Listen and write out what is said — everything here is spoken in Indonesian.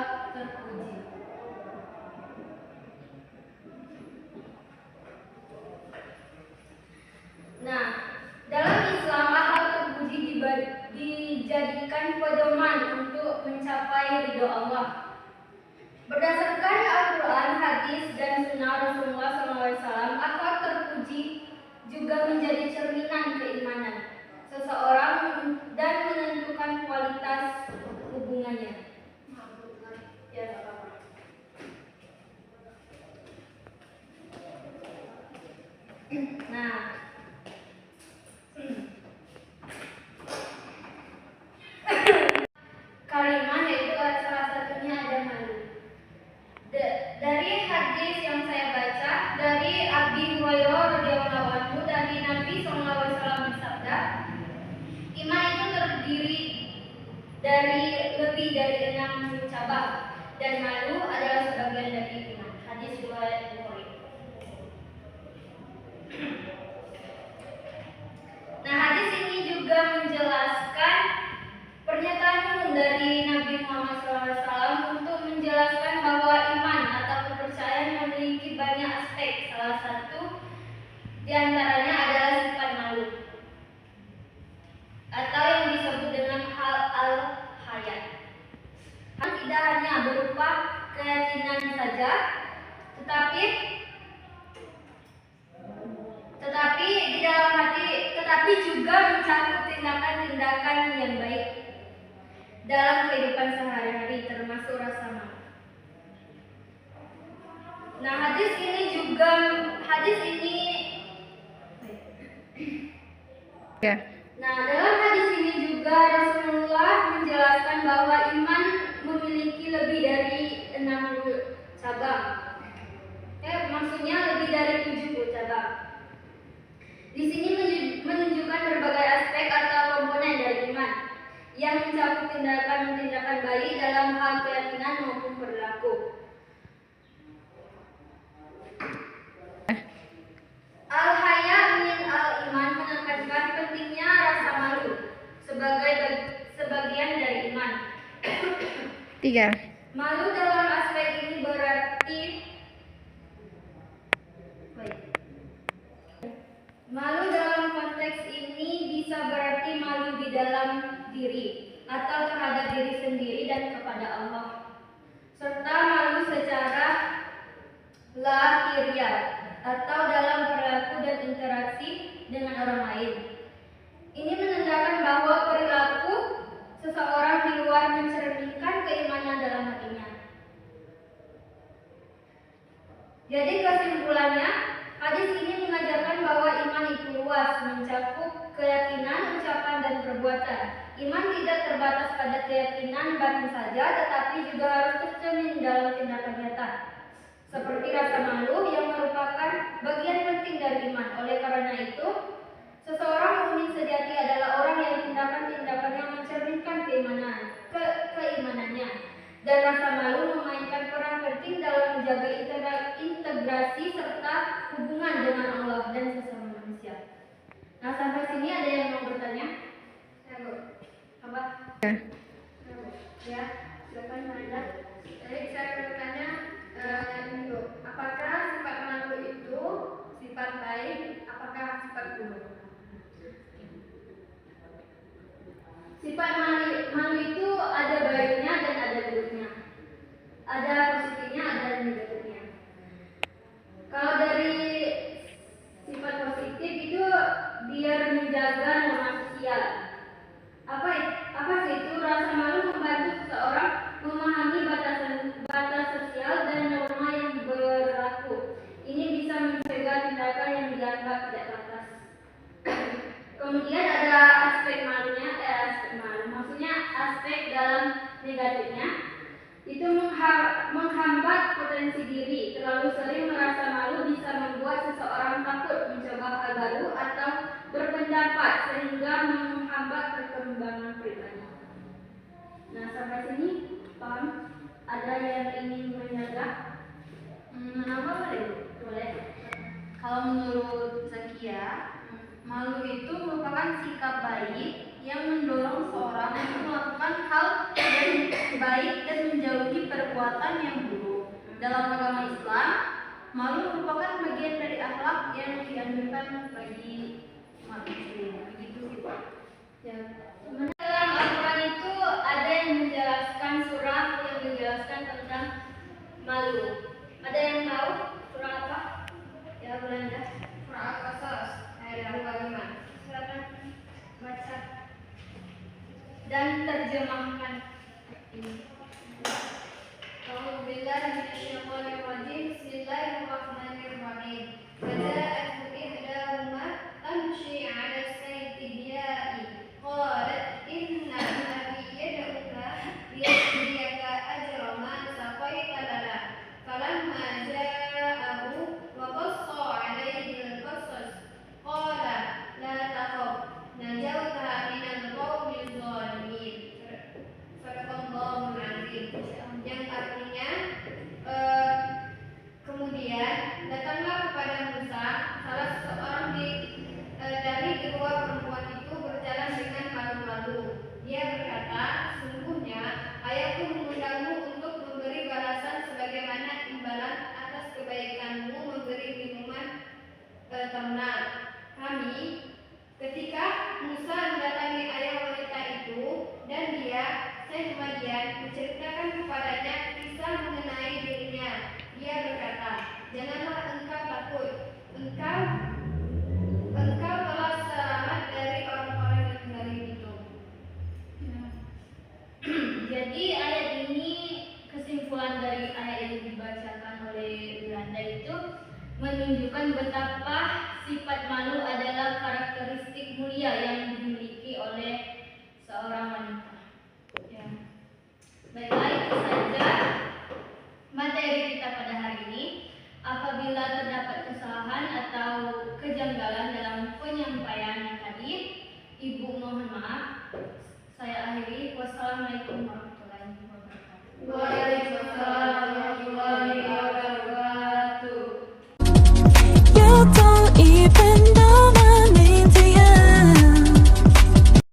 Allah terpuji. Nah, dalam Islam akhlak terpuji dijadikan pedoman untuk mencapai ridho Allah. Berdasarkan Al-Quran, hadis, dan sunnah Rasulullah SAW, akhlak terpuji juga menjadi cerminan keimanan seseorang dan menentukan kualitas hubungannya. Ya, gak apa-apa. Nah, karimah yaitu salah satunya ada malu. Dari hadis yang saya baca dari Abi Hurairah radhiyallahu anhu, dari Nabi SAW bersabda, iman itu terdiri dari lebih dari 6 cabang dan malu adalah sebagian dari iman. Hadis riwayat Bukhari. Nah, hadis ini juga menjelaskan pernyataan umum dari Nabi Muhammad SAW untuk menjelaskan bahwa iman atau kepercayaan memiliki banyak aspek. Salah satu di antaranya adalah sifat malu, atau yang disebut dengan hal al-hayat. Tidak hanya berupa keyakinan saja, tetapi di dalam hati, tetapi juga mencakup tindakan-tindakan yang baik dalam kehidupan sehari-hari, termasuk rasa malu. Nah, hadis ini ya. Nah, dalam hadis ini juga Rasulullah menjelaskan bahwa iman memiliki lebih dari 60 cabang. Maksudnya lebih dari 70 cabang. Di sini menunjukkan berbagai aspek atau komponen dari iman yang mencakup tindakan-tindakan baik dalam hal keyakinan maupun perilaku. Al-haya min al-iman menekankan pentingnya rasa malu sebagai sebagian dari iman. 3. Malu dalam aspek ini berarti malu dalam konteks ini bisa berarti malu di dalam diri atau terhadap diri sendiri dan kepada Allah, serta malu secara lahiriah atau dalam perilaku dan interaksi dengan orang lain. Ini menandakan bahwa perilaku seseorang di luar mencerminkan keimanan dalam hatinya. Jadi kesimpulannya, hadis ini mengajarkan bahwa iman itu luas, mencakup keyakinan, ucapan, dan perbuatan. Iman tidak terbatas pada keyakinan batin saja, tetapi juga harus tercermin dalam tindakan nyata, seperti rasa malu yang merupakan bagian penting dari iman. Oleh karena itu, seseorang mukmin sejati adalah orang yang tindakan-tindakannya mencerminkan keimanannya, dan rasa malu memainkan peran penting dalam menjaga integrasi serta hubungan dengan Allah dan sesama manusia. Nah, sampai sini ada yang mau bertanya? Apa? Ya, silakan Anda. Jadi saya bertanya, apakah sifat malu itu sifat baik? Apakah sifat buruk? Sifat malu itu ada baiknya dan ada buruknya. Ada positifnya, ada negatifnya. Kalau dari sifat positif itu biar menjaga norma sosial. Apa sih itu? Rasa malu membantu seseorang memahami batas sosial dan norma yang berlaku. Ini bisa mencegah tindakan yang dianggap tidak pantas. Kemudian ada aspek malunya, maksudnya aspek dalam negatifnya. Itu menghambat potensi diri. Terlalu sering merasa malu bisa membuat seseorang takut mencoba hal baru atau berpendapat sehingga menghambat perkembangan pribadi. Nah, sampai sini paham? Ada yang ingin menyaga? Apa boleh? Kalau menurut Zakia, malu itu merupakan sikap baik yang mendorong seorang untuk melakukan hal yang baik dan menjauhi perbuatan yang buruk. Dalam agama Islam, malu merupakan bagian dari akhlak yang dianjurkan bagi umat muslim. Begitu sih Pak. Ya. Dalam Al-Quran itu ada yang menjelaskan surah yang menjelaskan tentang malu. Ada yang tahu surah apa? Ya, Belanda. Surah Al-Qasas ayat 25. Silakan baca dan terjemahkan. A'udzu billahi minasyaitonir rajim. Bismillahirrahmanirrahim. Faja'athu ihdahuma tamshi 'ala istihya'i. Qalat inna abi yad'uka liyahdiyaka ajra ma saqaita lana. Falamma ja'ahu wa qassa 'alaihi al-qasas qala la taqaf najawta minal qawmil zalimin. Sadaqallahul azim. Yang artinya kemudian datanglah kepada Musa salah seorang dari kedua perempuan itu berjalan dengan malu-malu. Dia berkata, sungguhnya ayahku mengundangmu untuk memberi balasan sebagaimana imbalan atas kebaikanmu memberi minuman ternak kami. Ketika Musa mendatangi ayah wanita itu dan dia Syekh Madian menceritakan kepadanya kisah mengenai dirinya. Dia berkata, janganlah engkau takut, engkau telah selamat dari orang-orang yang zalim itu. Jadi ayat ini, kesimpulan dari ayat yang dibacakan oleh Belanda itu menunjukkan betapa sifat malu adalah karakteristik mulia yang dimiliki oleh seorang wanita. Ya. Baiklah, itu saja materi kita pada hari ini. Apabila terdapat kesalahan atau kejanggalan dalam penyampaian tadi, Ibu mohon maaf. Saya akhiri. Wassalamualaikum warahmatullahi wabarakatuh. Waalaikumsalam warahmatullahi wabarakatuh. You don't even